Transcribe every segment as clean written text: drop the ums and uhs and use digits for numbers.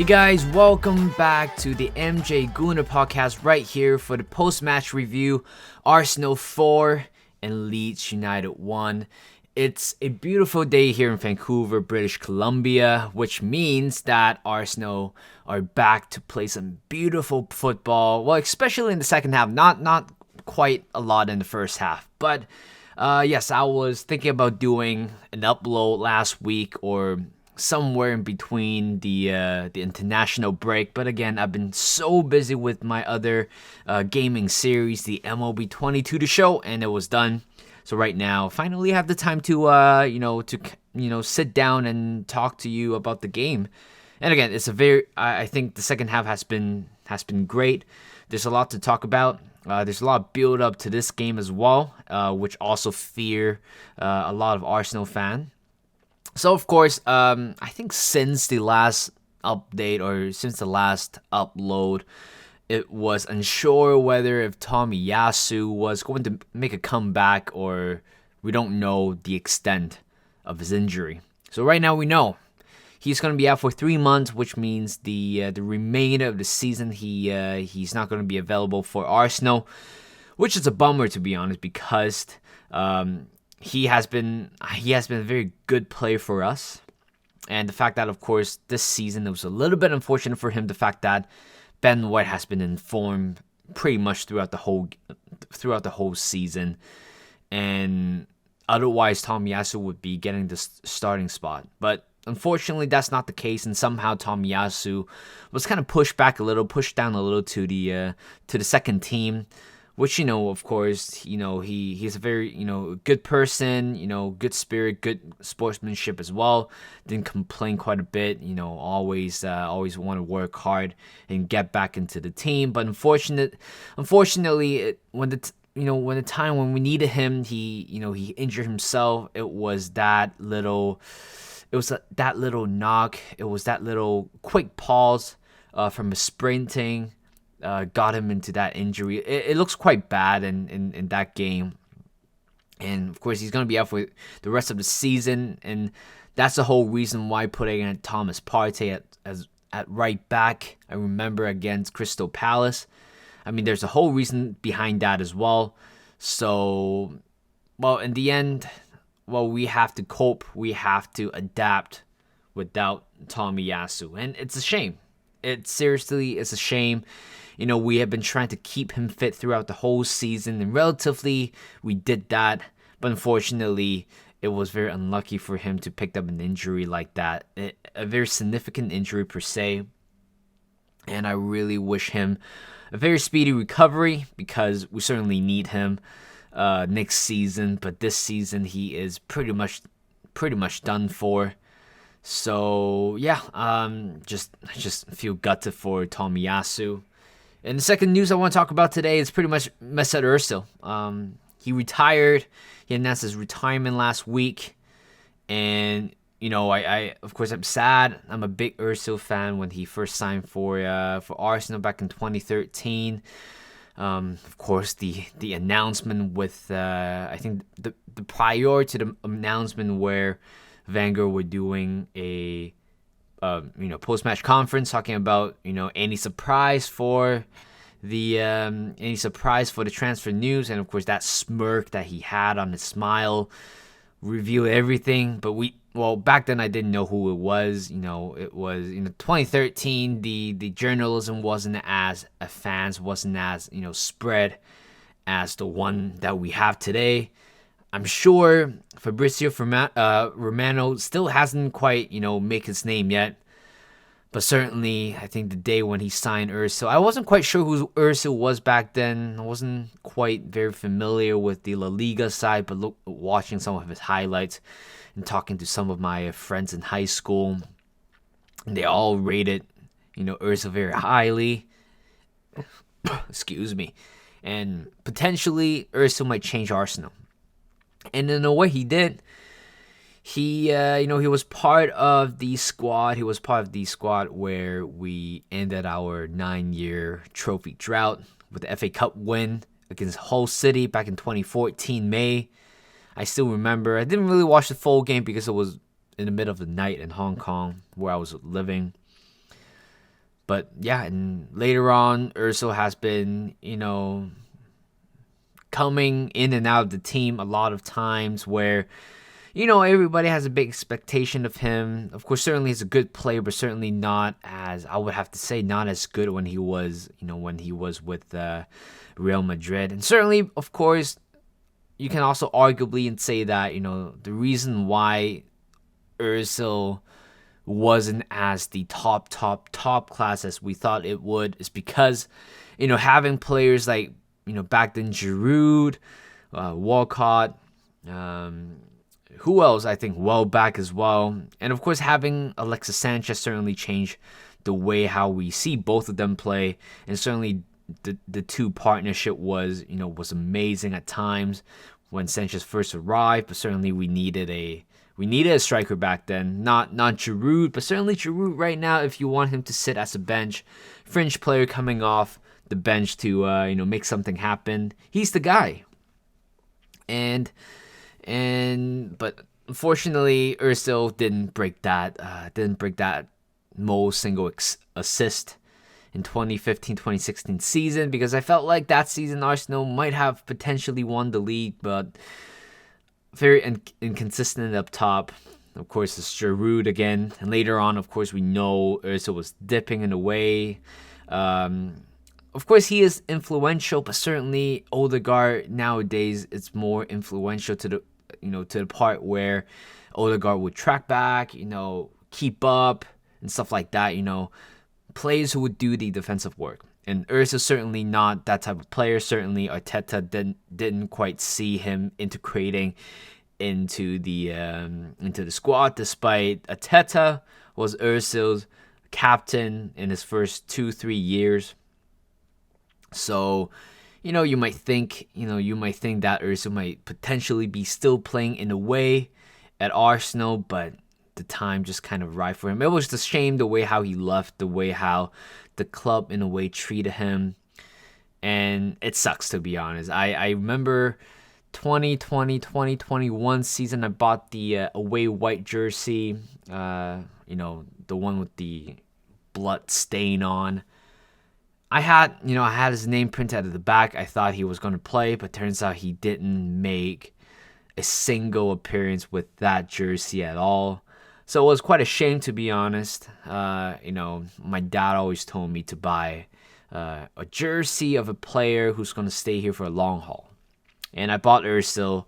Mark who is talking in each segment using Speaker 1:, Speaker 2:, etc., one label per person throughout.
Speaker 1: Hey guys, welcome back to the MJ Gooner podcast right here for the post-match review. Arsenal 4 and Leeds United 1. It's a beautiful day here in Vancouver, British Columbia, which means that Arsenal are back to play some beautiful football. Well, especially in the second half, not quite a lot in the first half, but yes, I was thinking about doing an upload last week or somewhere in between the international break, but again, I've been so busy with my other gaming series, the MLB 22 to show, and it was done. So right now, finally have the time to sit down and talk to you about the game. And again, I think the second half has been great. There's a lot to talk about. There's a lot of build up to this game as well, which also fear a lot of Arsenal fans. So, of course, I think since the last update or since the last upload, it was unsure whether if Tomiyasu was going to make a comeback, or we don't know the extent of his injury. So right now we know he's going to be out for 3 months, which means the remainder of the season he's not going to be available for Arsenal, which is a bummer, to be honest, because he has been a very good player for us. And the fact that, of course, this season it was a little bit unfortunate for him, the fact that Ben White has been in form pretty much throughout the whole season, and otherwise Tomiyasu would be getting the starting spot. But unfortunately, that's not the case, and somehow Tomiyasu was kind of pushed down a little to the second team. Which, of course, he's a very, good person, good spirit, good sportsmanship as well. Didn't complain quite a bit, always want to work hard and get back into the team. But unfortunately, when the time when we needed him, he injured himself. It was that little knock. It was that little quick pause from his sprinting. Got him into that injury. It looks quite bad in that game. And, of course, he's going to be out for the rest of the season. And that's the whole reason why putting in Thomas Partey at right back. I remember against Crystal Palace. I mean, there's a whole reason behind that as well. So, well, in the end, we have to cope. We have to adapt without Tomiyasu. And it's a shame. It's a shame. We have been trying to keep him fit throughout the whole season, and relatively we did that. But unfortunately, it was very unlucky for him to pick up an injury like that, a very significant injury per se. And I really wish him a very speedy recovery, because we certainly need him next season. But this season, he is pretty much done for. So yeah, I just feel gutted for Tomiyasu. And the second news I want to talk about today is pretty much Mesut Ozil. He retired. He announced his retirement last week, and I of course I'm sad. I'm a big Ozil fan when he first signed for Arsenal back in 2013. Of course, the announcement with I think the prior to the announcement where Wenger were doing a post-match conference talking about any surprise for the transfer news, and of course that smirk that he had on his smile revealed everything. But back then I didn't know who it was. It was 2013. The journalism wasn't as spread as the one that we have today. I'm sure Fabrizio Romano still hasn't quite, make his name yet. But certainly, I think the day when he signed Ozil, I wasn't quite sure who Ozil was back then. I wasn't quite very familiar with the La Liga side, but watching some of his highlights and talking to some of my friends in high school, they all rated, Ozil very highly. Excuse me. And potentially, Ozil might change Arsenal. And in a way, he did. He was part of the squad. He was part of the squad where we ended our 9-year trophy drought with the FA Cup win against Hull City back in 2014 May. I still remember. I didn't really watch the full game because it was in the middle of the night in Hong Kong where I was living. But yeah, and later on, Urso has been, coming in and out of the team a lot of times where, everybody has a big expectation of him. Of course, certainly he's a good player, but certainly not as, I would have to say, not as good when he was, with Real Madrid. And certainly, of course, you can also arguably and say that, the reason why Urso wasn't as the top class as we thought it would is because, having players like, back then Giroud, Walcott, who else? I think Welbeck as well. And of course, having Alexis Sanchez certainly changed the way how we see both of them play. And certainly the two partnership was amazing at times when Sanchez first arrived. But certainly we needed a striker back then. Not Giroud, but certainly Giroud right now, if you want him to sit as a bench, fringe player coming off the bench to make something happen, he's the guy. But unfortunately, Özil didn't break that most single assist in 2015-2016 season, because I felt like that season Arsenal might have potentially won the league, but very inconsistent up top. Of course, it's Giroud again, and later on, of course, we know Özil was dipping in a way. Of course, he is influential, but certainly Odegaard nowadays it's more influential to the part where Odegaard would track back, keep up and stuff like that. Players who would do the defensive work. And Özil certainly not that type of player. Certainly, Arteta didn't quite see him integrating into the squad. Despite Arteta was Özil's captain in his first 2-3 years. So, you might think that Özil might potentially be still playing in a way at Arsenal, but the time just kind of arrived for him. It was a shame the way how he left, the way how the club in a way treated him, and it sucks, to be honest. I remember 2020-2021 season, I bought the away white jersey, the one with the blood stain on. I had his name printed at the back. I thought he was going to play, but turns out he didn't make a single appearance with that jersey at all. So it was quite a shame, to be honest. My dad always told me to buy a jersey of a player who's going to stay here for a long haul. And I bought Özil,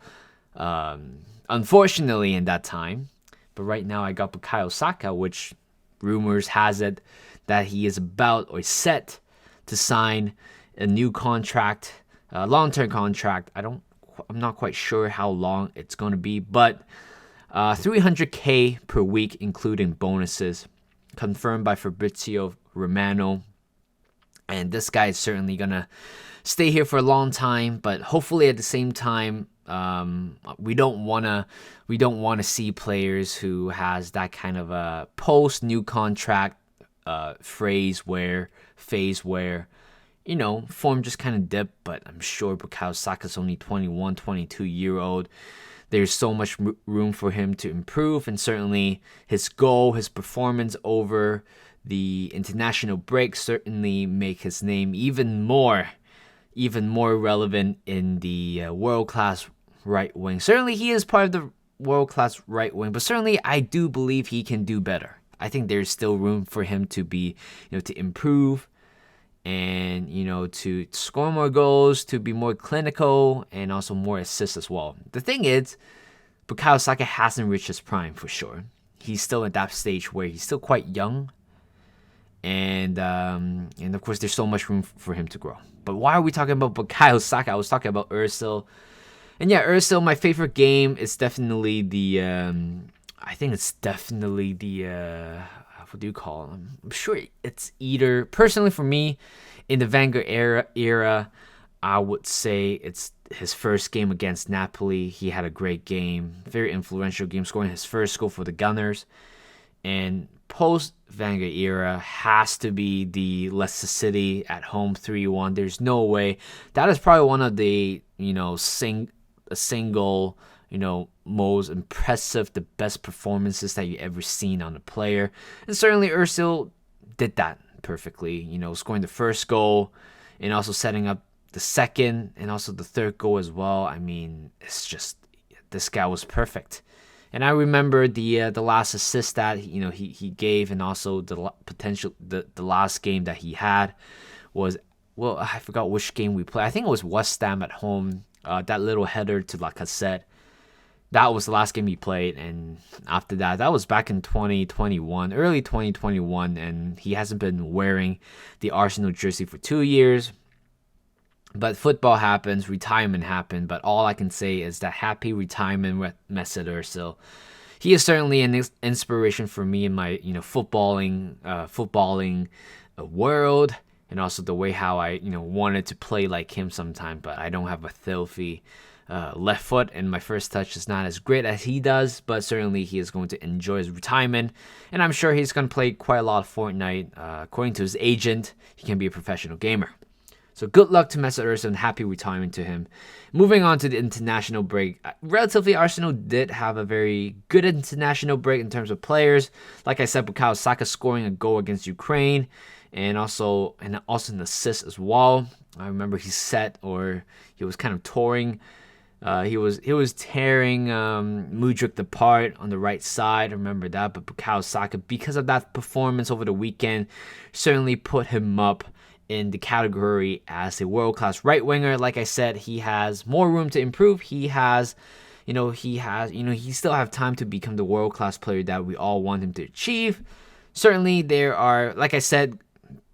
Speaker 1: unfortunately, in that time. But right now I got Bukayo Saka, which rumors has it that he is about or set to sign a new contract, a long-term contract. I'm not quite sure how long it's going to be, but $300K per week, including bonuses, confirmed by Fabrizio Romano. And this guy is certainly going to stay here for a long time, but hopefully at the same time, we don't want to see players who has that kind of a post new contract phase where form just kind of dip. But I'm sure Bukayo Saka's only 21, 22-year-old. There's so much room for him to improve, and certainly his goal, his performance over the international break certainly make his name even more relevant in the world-class right wing. Certainly he is part of the world-class right wing, but certainly I do believe he can do better. I think there's still room for him to be, to improve and, to score more goals, to be more clinical, and also more assists as well. The thing is, Bukayo Saka hasn't reached his prime for sure. He's still at that stage where he's still quite young. And of course, there's so much room for him to grow. But why are we talking about Bukayo Saka? I was talking about Özil. And yeah, Özil, my favorite game is definitely what do you call it? I'm sure it's either, personally for me, in the Wenger era, I would say it's his first game against Napoli. He had a great game, very influential game, scoring his first goal for the Gunners. And post-Wenger era has to be the Leicester City at home 3-1. There's no way. That is probably one of the, single, most impressive, the best performances that you ever seen on a player. And certainly Özil did that perfectly. Scoring the first goal and also setting up the second and also the third goal as well. I mean, it's just this guy was perfect. And I remember the last assist that he gave, and also the last game that he had was, well, I forgot which game we played. I think it was West Ham at home. That little header to Lacazette. That was the last game he played, and after that was back in 2021, early 2021, and he hasn't been wearing the Arsenal jersey for 2 years. But football happens, retirement happened, but all I can say is that happy retirement with Mesut Ozil. He is certainly an inspiration for me in my footballing world, and also the way how I wanted to play like him sometime, but I don't have a filthy left foot, and my first touch is not as great as he does, but certainly he is going to enjoy his retirement, and I'm sure he's going to play quite a lot of Fortnite. According to his agent, he can be a professional gamer. So good luck to Mesut Ozil and happy retirement to him. Moving on to the international break. Relatively, Arsenal did have a very good international break in terms of players. Like I said, Bukayo Saka scoring a goal against Ukraine, and also an assist as well. I remember he was kind of touring. He was tearing Mudryk apart on the right side. I remember that. But Bukayo Saka, because of that performance over the weekend, certainly put him up in the category as a world-class right winger. Like I said, he has more room to improve. He still have time to become the world-class player that we all want him to achieve. Certainly, there are, like I said,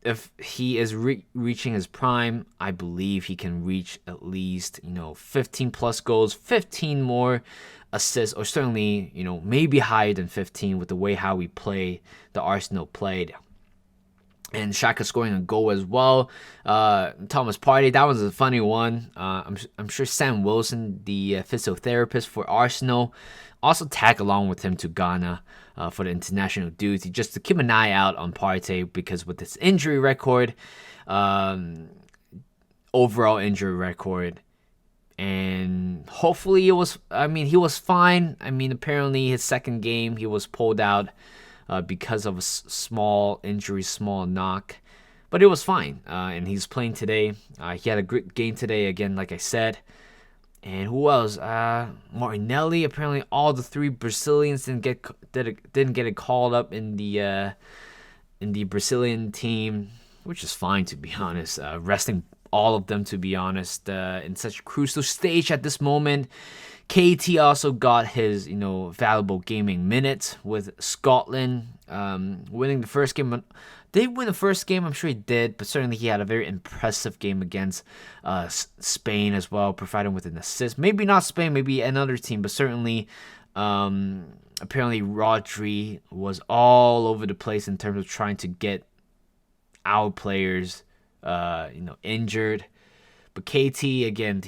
Speaker 1: if he is reaching his prime, I believe he can reach at least 15 plus goals, 15 more assists, or certainly maybe higher than 15 with the way how we play, the Arsenal played. And Xhaka scoring a goal as well. Thomas Partey, that was a funny one. I'm sure Sam Wilson, the physiotherapist for Arsenal, also tagged along with him to Ghana for the international duty, just to keep an eye out on Partey, because with his injury record, overall injury record, and hopefully he was fine. I mean, apparently his second game he was pulled out because of a small injury, small knock. But it was fine, and he's playing today. He had a great game today, again, like I said. And who else? Martinelli. Apparently, all the three Brazilians didn't get it called up in the Brazilian team, which is fine, to be honest. Resting all of them, to be honest, in such a crucial stage at this moment. KT also got his, valuable gaming minutes with Scotland, winning the first game. Did he win the first game? I'm sure he did, but certainly he had a very impressive game against Spain as well, providing with an assist. Maybe not Spain, maybe another team, but certainly, apparently Rodri was all over the place in terms of trying to get our players, injured. But KT, again,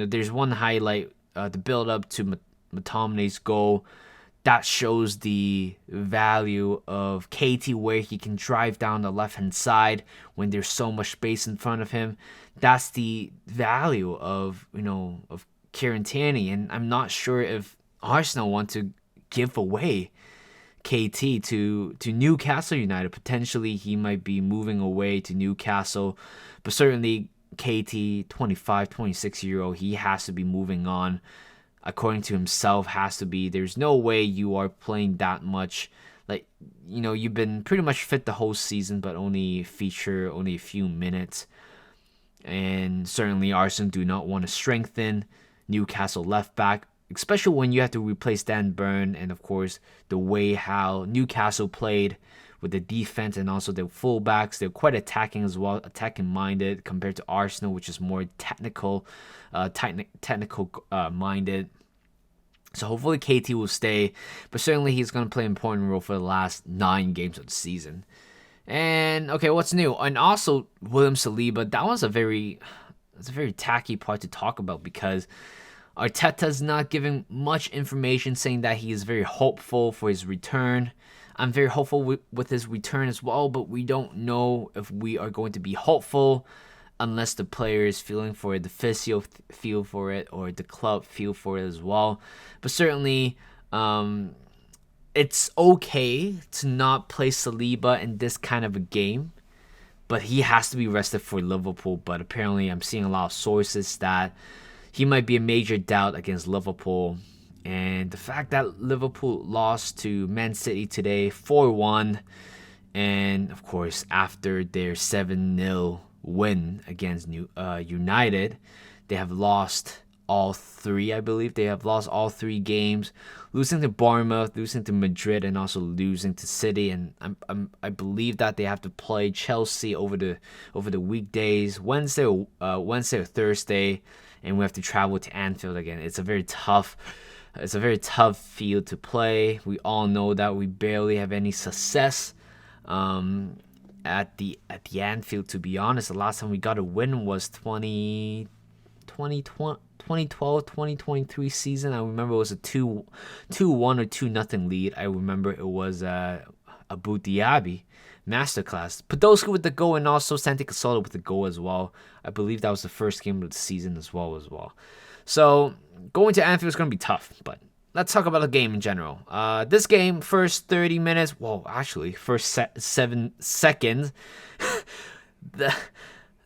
Speaker 1: there's one highlight. The build up to McTominay's goal, that shows the value of KT, where he can drive down the left-hand side when there's so much space in front of him. That's the value of Kieran Tierney, and I'm not sure if Arsenal want to give away KT to Newcastle United. Potentially he might be moving away to Newcastle, but certainly KT, 25, 26-year-old, he has to be moving on. According to himself, has to be. There's no way you are playing that much. You've been pretty much fit the whole season, but only feature only a few minutes. And certainly Arsenal do not want to strengthen Newcastle left back, especially when you have to replace Dan Burn, and of course the way how Newcastle played with the defense and also the fullbacks. They're quite attacking as well, attacking minded compared to Arsenal, which is more technical minded. So hopefully KT will stay, but certainly he's going to play an important role for the last 9 games of the season. And okay, what's new? And also William Saliba, that was a very tacky part to talk about, because Arteta's not giving much information, saying that he is very hopeful for his return. I'm very hopeful with his return as well, but we don't know if we are going to be hopeful unless the player is feeling for it, the physio feel for it, or the club feel for it as well. But certainly, it's okay to not play Saliba in this kind of a game. but he has to be rested for Liverpool. But apparently, I'm seeing a lot of sources that he might be a major doubt against Liverpool. And the fact that Liverpool lost to Man City today 4-1, and of course, after their 7-0 win against United, they have lost all three, I believe. They have lost all three games, losing to Bournemouth, losing to Madrid, and also losing to City. And I believe that they have to play Chelsea over the weekdays, Wednesday or Thursday, and we have to travel to Anfield again. It's a very tough field to play. We all know that we barely have any success at the Anfield. To be honest, the last time we got a win was 2012-2023 season. I remember it was a 2-1 or 2-0 lead. I remember it was Abu Dhabi masterclass. Podolski with the goal, and also Santi Cazorla with the goal as well. I believe that was the first game of the season as well. So going to Anfield is going to be tough, but let's talk about the game in general. This game, first 30 minutes, first 7 seconds, the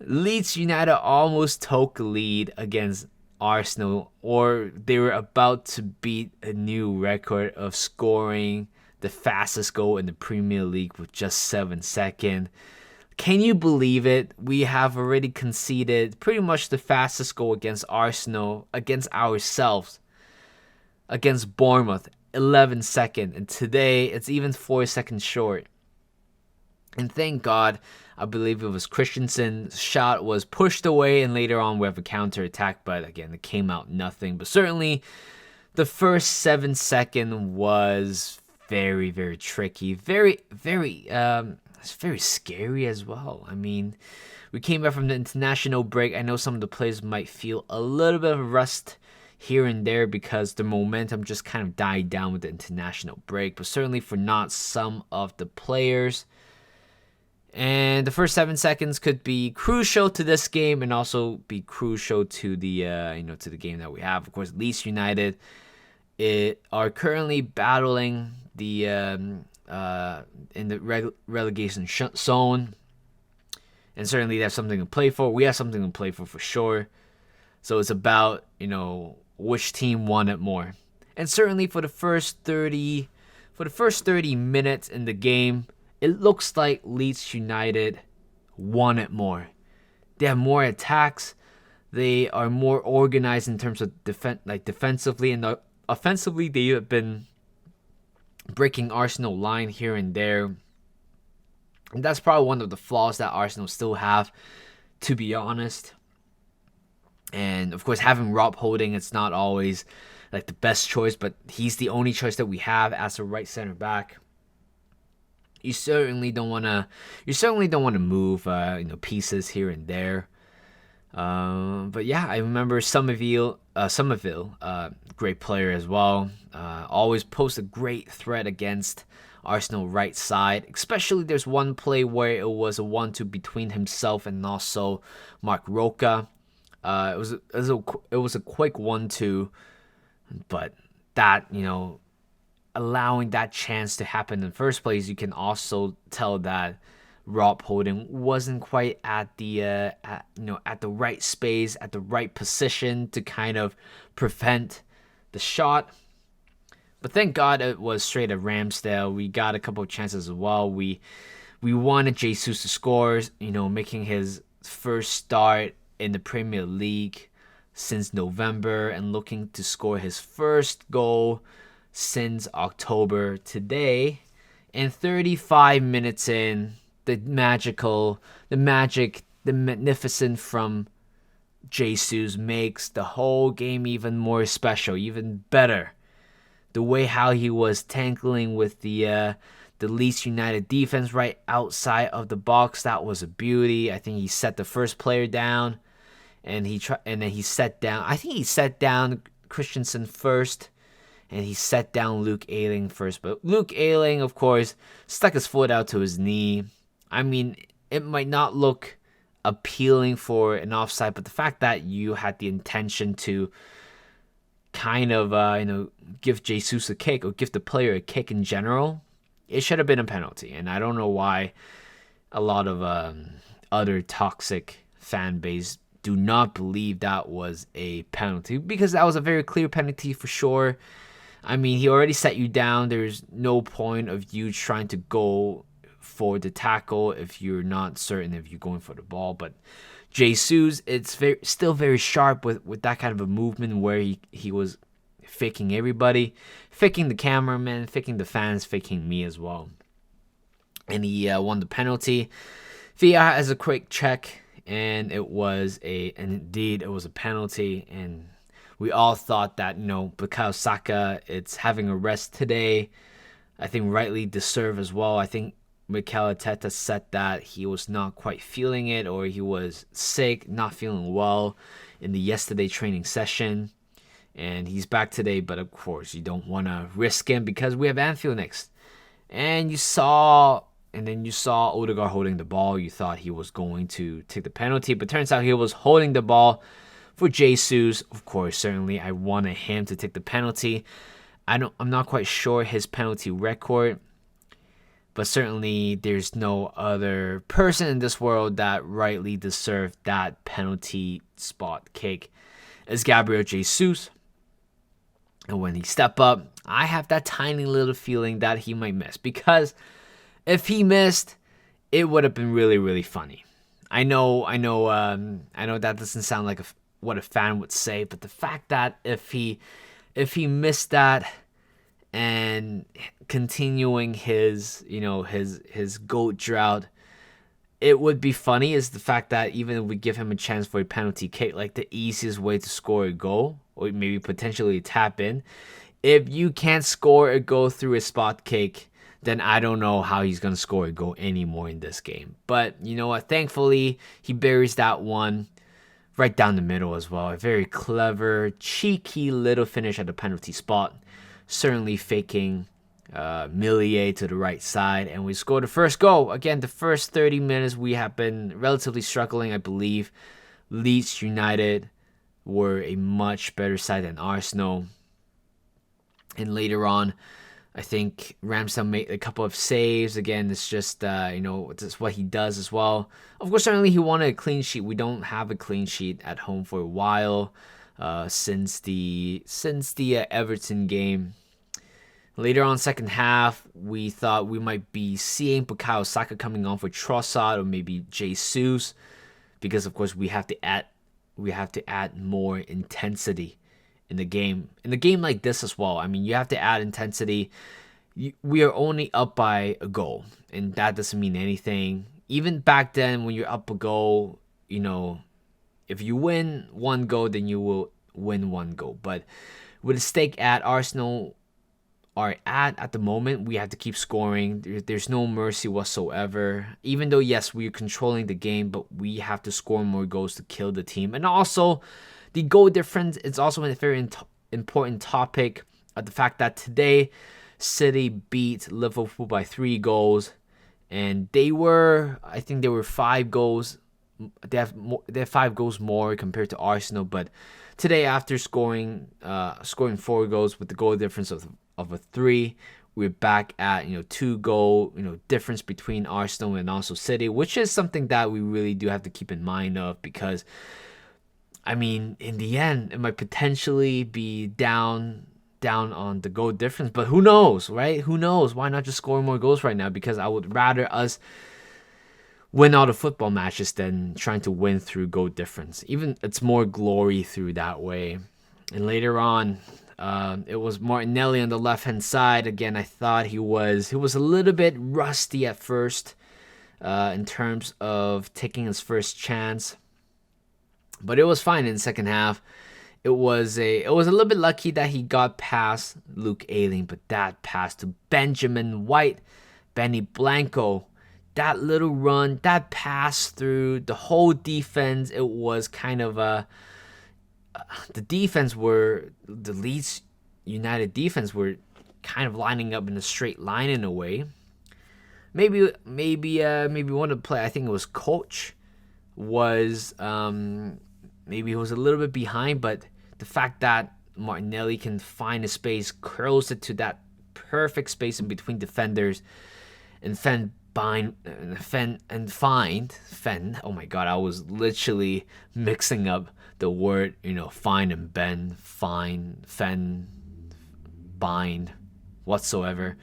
Speaker 1: Leeds United almost took a lead against Arsenal, or they were about to beat a new record of scoring the fastest goal in the Premier League with just 7 seconds. Can you believe it? We have already conceded pretty much the fastest goal against Arsenal, against ourselves, against Bournemouth, 11 seconds. And today, it's even 4 seconds short. And thank God, I believe it was Christensen's shot was pushed away, and later on we have a counter-attack. But again, it came out nothing. But certainly, the first 7 seconds was very, very tricky. It's very scary as well. I mean, we came back from the international break. I know some of the players might feel a little bit of rust here and there because the momentum just kind of died down with the international break. But certainly for not some of the players. And the first 7 seconds could be crucial to this game, and also be crucial to the to the game that we have. Of course, Leeds United are currently battling the in the relegation zone, and certainly they have something to play for. We have something to play for sure. So it's about which team won it more. And certainly for the first 30 minutes in the game, it looks like Leeds United won it more. They have more attacks. They are more organized in terms of defensively, and offensively they have been breaking Arsenal line here and there. And that's probably one of the flaws that Arsenal still have, to be honest. And of course, having Rob Holding, it's not always like the best choice, but he's the only choice that we have as a right center back. You certainly don't want to move pieces here and there. But yeah, I remember Somerville, great player as well. Always posed a great threat against Arsenal right side. Especially there's one play where it was a 1-2 between himself and also Mark Roca. It was a quick 1-2, but that allowing that chance to happen in the first place, you can also tell that Rob Holding wasn't quite at the right space, at the right position to kind of prevent the shot. But thank God it was straight at Ramsdale. We got a couple of chances as well. We wanted Jesus to score, making his first start in the Premier League since November and looking to score his first goal since October today. And 35 minutes in, the magnificent from Jesus makes the whole game even more special, even better. The way how he was tackling with the Leeds United defense right outside of the box, that was a beauty. I think he set the first player down, and then he set down. I think he set down Christensen first, and he set down Luke Ayling first. But Luke Ayling, of course, stuck his foot out to his knee. I mean, it might not look appealing for an offside, but the fact that you had the intention to kind of give Jesus a kick, or give the player a kick in general, it should have been a penalty. And I don't know why a lot of other toxic fan base do not believe that was a penalty, because that was a very clear penalty for sure. I mean, he already set you down. There's no point of you trying to go for the tackle if you're not certain if you're going for the ball. But Jesus, it's still very sharp with that kind of a movement where he was faking everybody, faking the cameraman, faking the fans, faking me as well. And he won the penalty. VAR has a quick check, and indeed it was a penalty. And we all thought that, Bukayo Saka, it's having a rest today. I think rightly deserved as well. I think Mikel Arteta said that he was not quite feeling it, or he was sick, not feeling well in the yesterday training session. And he's back today, but of course you don't want to risk him because we have Anfield next. And you saw Odegaard holding the ball. You thought he was going to take the penalty, but turns out he was holding the ball for Jesus. Of course, certainly I wanted him to take the penalty. I'm not quite sure his penalty record, but certainly there's no other person in this world that rightly deserved that penalty spot kick as Gabriel Jesus. And when he stepped up, I have that tiny little feeling that he might miss, because if he missed, it would have been really, really funny. I know that doesn't sound like what a fan would say, but the fact that if he missed that and continuing his GOAT drought, it would be funny, is the fact that even if we give him a chance for a penalty kick, like the easiest way to score a goal, or maybe potentially tap in, if you can't score a goal through a spot kick, then I don't know how he's going to score a goal anymore in this game. But you know what? Thankfully, he buries that one right down the middle as well. A very clever, cheeky little finish at the penalty spot. Certainly faking Millier to the right side, and we scored the first goal. Again, the first 30 minutes we have been relatively struggling. I believe Leeds United were a much better side than Arsenal, and later on I think Ramsdale made a couple of saves. Again, it's just it's what he does as well. Of course, certainly he wanted a clean sheet. We don't have a clean sheet at home for a while, since the Everton game. Later on, second half, we thought we might be seeing Bukayo Saka coming on for Trossard or maybe Jesus, because of course we have to add more intensity in the game. In a game like this as well, I mean, you have to add intensity. We are only up by a goal, and that doesn't mean anything. Even back then, when you're up a goal, if you win one goal, then you will win one goal. But with the stake at Arsenal are at the moment, we have to keep scoring. There's no mercy whatsoever. Even though, yes, we're controlling the game, but we have to score more goals to kill the team. And also, the goal difference is also a very important topic. The fact that today, City beat Liverpool by 3 goals, and they were 5 goals. They have 5 goals more compared to Arsenal, but today, after scoring 4 goals with the goal difference of a 3, we're back at 2 goal difference between Arsenal and also City, which is something that we really do have to keep in mind of, because I mean, in the end, it might potentially be down on the goal difference, but who knows, right? Who knows? Why not just score more goals right now? Because I would rather us win all the football matches than trying to win through goal difference. Even it's more glory through that way. And later on, it was Martinelli on the left-hand side. Again, I thought he was a little bit rusty at first in terms of taking his first chance, but it was fine in the second half. It was a little bit lucky that he got past Luke Ayling, but that pass to Benjamin White, Benny Blanco, that little run, that pass through the whole defense, it was kind of the Leeds United defense were kind of lining up in a straight line in a way. Maybe one of the play, I think it was Coach, was maybe he was a little bit behind, but the fact that Martinelli can find a space, curls it to that perfect space in between defenders, and Fen. Oh my god, I was literally mixing up the word, find and bend, fine, fen, bind, whatsoever.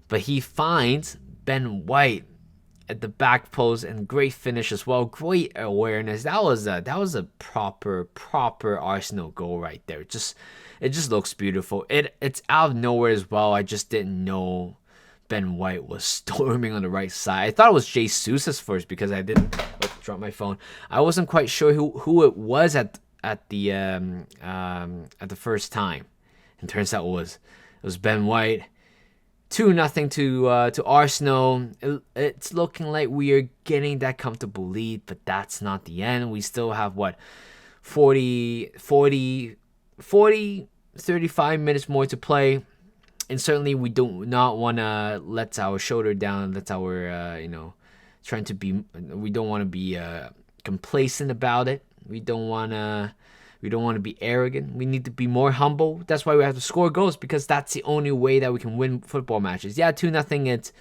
Speaker 1: But he finds Ben White at the back post, and great finish as well. Great awareness. That was a proper Arsenal goal right there. It just looks beautiful. It's out of nowhere as well. I just didn't know Ben White was storming on the right side. I thought it was Jesus first because I didn't drop my phone. I wasn't quite sure who it was at the first time. And turns out it was Ben White. 2-0 to Arsenal. It's looking like we are getting that comfortable lead, but that's not the end. We still have 35 minutes more to play. And certainly we do not want to let our shoulder down, let our, we don't want to be complacent about it. We don't want to be arrogant. We need to be more humble. That's why we have to score goals, because that's the only way that we can win football matches. Yeah, 2-0, it's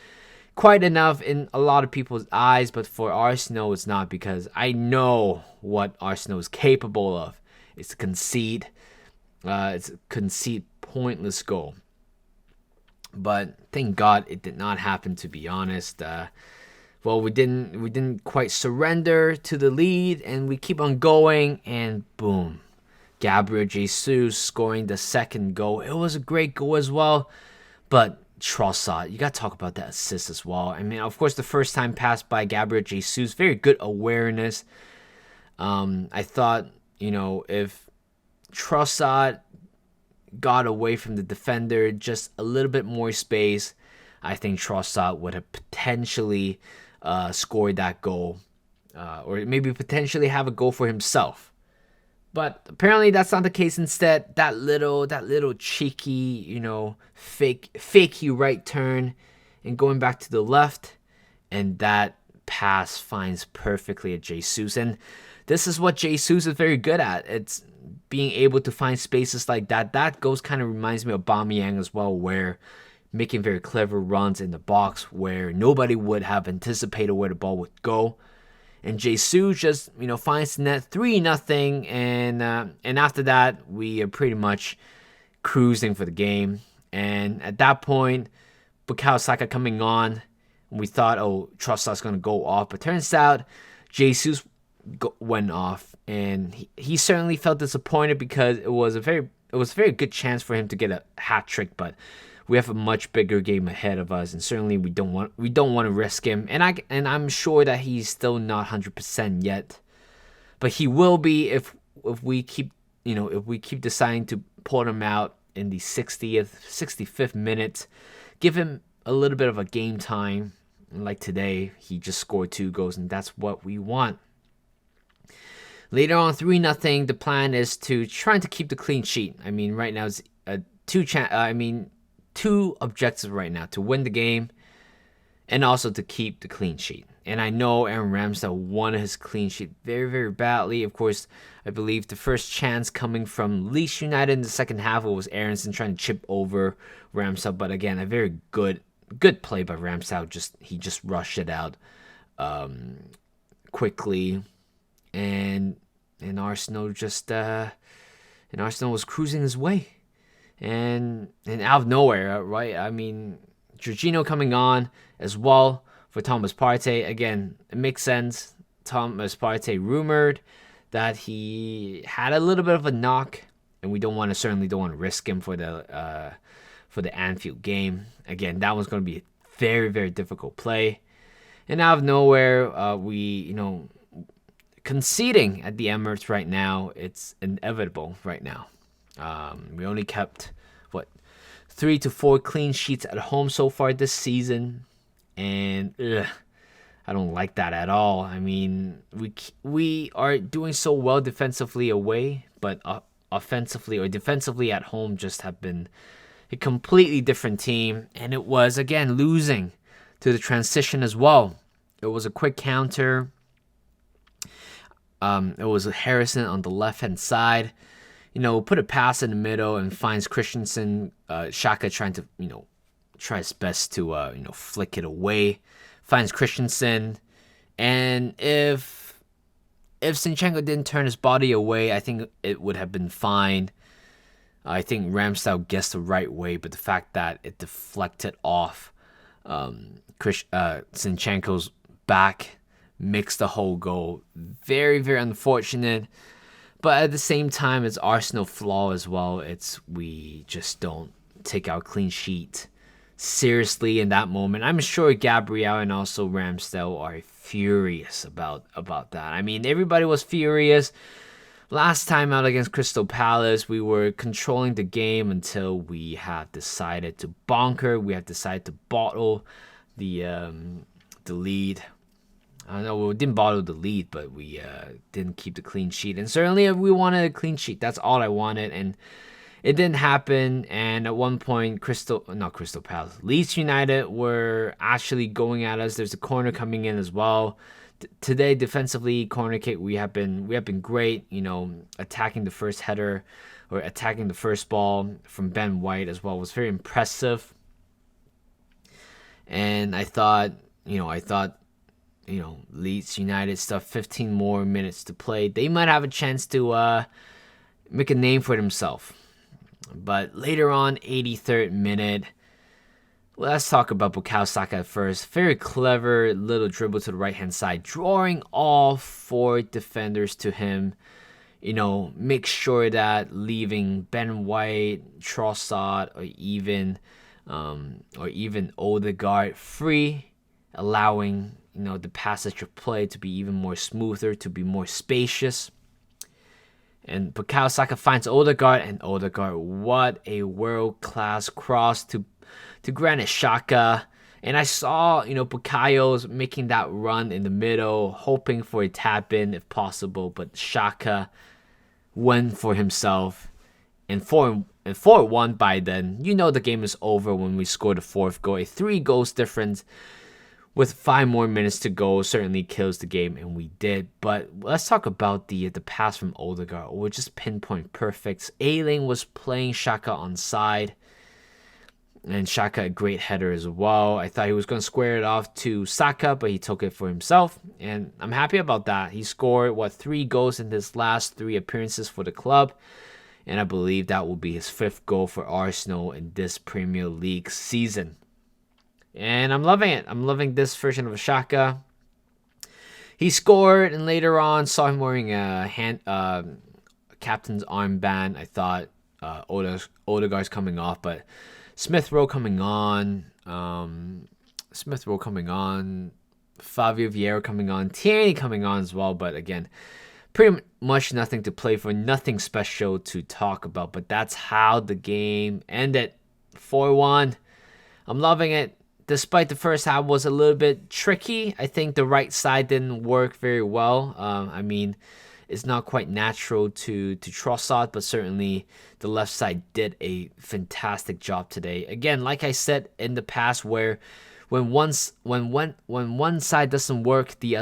Speaker 1: quite enough in a lot of people's eyes, but for Arsenal, it's not, because I know what Arsenal is capable of. It's to concede. It's a pointless goal. But thank God it did not happen, to be honest. We didn't quite surrender to the lead, and we keep on going, and boom. Gabriel Jesus scoring the second goal. It was a great goal as well. But Trossard, you got to talk about that assist as well. I mean, of course, the first time pass by Gabriel Jesus, very good awareness. I thought, if Trossard got away from the defender, just a little bit more space, I think Trossard would have potentially scored that goal, or maybe potentially have a goal for himself. But apparently that's not the case. Instead, that little cheeky, fakey right turn and going back to the left, and that pass finds perfectly at Jesus. And this is what Jesus is very good at. It's being able to find spaces like that. That goes kind of reminds me of Aubameyang as well, where making very clever runs in the box where nobody would have anticipated where the ball would go. And Jesus just, finds the net, 3-0, and after that, we are pretty much cruising for the game. And at that point, Bukayo Saka coming on, we thought, Trossard's going to go off. But turns out, Jesus went off, and he certainly felt disappointed, because it was a very good chance for him to get a hat trick, but we have a much bigger game ahead of us, and certainly we don't want to risk him. And I'm sure that he's still not 100% yet, but he will be if we keep deciding to pull him out in the 65th minute, give him a little bit of a game time. Like today, he just scored 2 goals, and that's what we want. Later on, 3-0. The plan is to try to keep the clean sheet. I mean, right now it's two objectives right now: to win the game and also to keep the clean sheet. And I know Aaron Ramsdale wanted his clean sheet very, very badly. Of course, I believe the first chance coming from Leeds United in the second half was Aronson trying to chip over Ramsdale. But again, a very good play by Ramsdale. He just rushed it out quickly, and Arsenal was cruising his way. And out of nowhere, right? I mean, Jorginho coming on as well for Thomas Partey. Again, it makes sense. Thomas Partey rumored that he had a little bit of a knock, and we certainly don't want to risk him for the Anfield game. Again, that one's going to be a very, very difficult play. And out of nowhere, we conceding at the Emirates right now, it's inevitable right now. We only kept 3 to 4 clean sheets at home so far this season, and I don't like that at all. I mean, we are doing so well defensively away, but offensively or defensively at home just have been a completely different team. And it was, again, losing to the transition as well. It was a quick counter. It was Harrison on the left-hand side. Put a pass in the middle and finds Christensen. Xhaka trying to, try his best to, flick it away. finds Christensen, and if Zinchenko didn't turn his body away, I think it would have been fine. I think Ramsdale guessed the right way, but the fact that it deflected off Zinchenko's back makes the whole goal very, very unfortunate. But at the same time, it's Arsenal flaw as well. We just don't take our clean sheet seriously in that moment. I'm sure Gabriel and also Ramsdale are furious about that. I mean, everybody was furious. Last time out against Crystal Palace, we were controlling the game until we had decided to bonker. We had decided to bottle the lead. I know we didn't bottle the lead, but we didn't keep the clean sheet. And certainly we wanted a clean sheet. That's all I wanted. And it didn't happen. And at one point, Leeds United were actually going at us. There's a corner coming in as well. Today, defensively, corner kick, we have been great. Attacking the first header or attacking the first ball from Ben White as well was very impressive. And I thought, Leeds United stuff, 15 more minutes to play. They might have a chance to make a name for themselves. But later on, 83rd minute, let's talk about Bukayo Saka first. Very clever little dribble to the right-hand side, drawing all 4 defenders to him. Make sure that leaving Ben White, Trossard, or even Odegaard free, allowing the passage of play to be even more smoother, to be more spacious. And Bukayo Saka finds Odegaard, and Odegaard, what a world-class cross to Granit Xhaka. And I saw, Bukayo's making that run in the middle, hoping for a tap-in if possible, but Xhaka went for himself. And 4-1 by then. The game is over when we scored the 4th goal. A 3 goals difference with 5 more minutes to go certainly kills the game, and we did. But let's talk about the pass from Odegaard. We're just pinpoint perfect. Ayling was playing Xhaka on side, and Xhaka a great header as well. I thought he was going to square it off to Saka, but he took it for himself, and I'm happy about that. He scored 3 goals in his last 3 appearances for the club, and I believe that will be his 5th goal for Arsenal in this Premier League season. And I'm loving it. I'm loving this version of Xhaka. He scored, and later on saw him wearing a captain's armband. I thought Odegaard's coming off, but Smith Rowe coming on. Fabio Vieira coming on. Tierney coming on as well. But again, pretty much nothing to play for. Nothing special to talk about. But that's how the game ended. 4-1. I'm loving it. Despite the first half was a little bit tricky, I think the right side didn't work very well. It's not quite natural to Trossard, but certainly the left side did a fantastic job today. Again, like I said in the past, where when one side doesn't work, the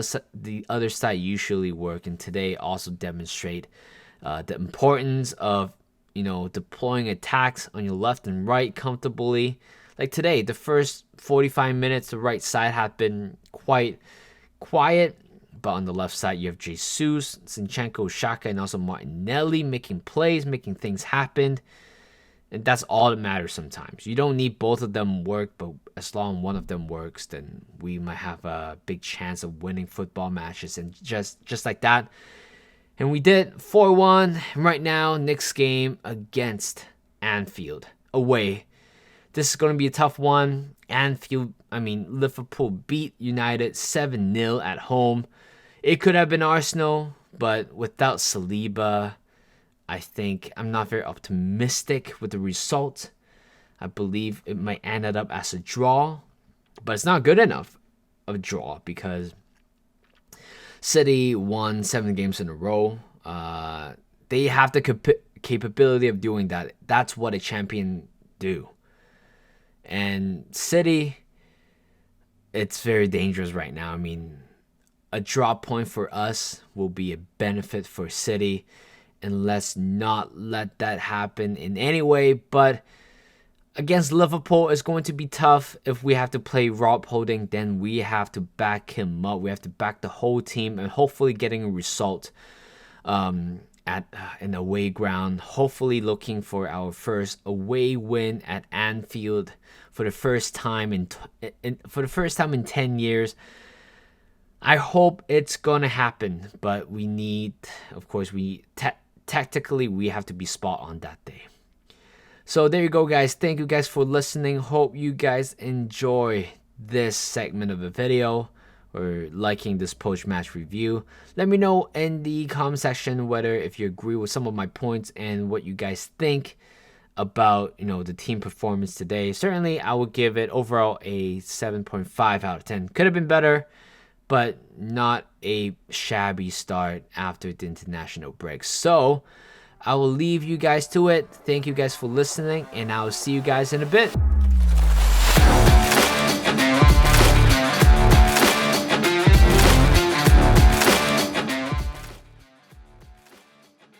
Speaker 1: other side usually work, and today also demonstrate the importance of deploying attacks on your left and right comfortably. Like today, the first 45 minutes, the right side had been quite quiet. But on the left side, you have Jesus, Zinchenko, Xhaka, and also Martinelli making plays, making things happen. And that's all that matters sometimes. You don't need both of them work, but as long as one of them works, then we might have a big chance of winning football matches. And just like that. And we did 4-1. Right now, next game against Anfield, away. This is going to be a tough one. Liverpool beat United 7-0 at home. It could have been Arsenal, but without Saliba, I think I'm not very optimistic with the result. I believe it might end up as a draw, but it's not good enough of a draw because City won 7 games in a row. They have the capability of doing that. That's what a champion do. And City, it's very dangerous right now. A drop point for us will be a benefit for City, and let's not let that happen in any way. But Against Liverpool, it's going to be tough. If we have to play Rob Holding, then we have to back him up. We have to back the whole team and hopefully getting a result at an away ground. Hopefully looking for our first away win at Anfield for the first time in 10 years. I hope it's gonna happen, but we need, of course, tactically we have to be spot on that day. So there you go, guys. Thank you guys for listening. Hope you guys enjoy this segment of the video or liking this post-match review. Let me know in the comment section whether if you agree with some of my points and what you guys think about, the team performance today. Certainly, I would give it overall a 7.5 out of 10. Could have been better, but not a shabby start after the international break. So I will leave you guys to it. Thank you guys for listening, and I'll see you guys in a bit.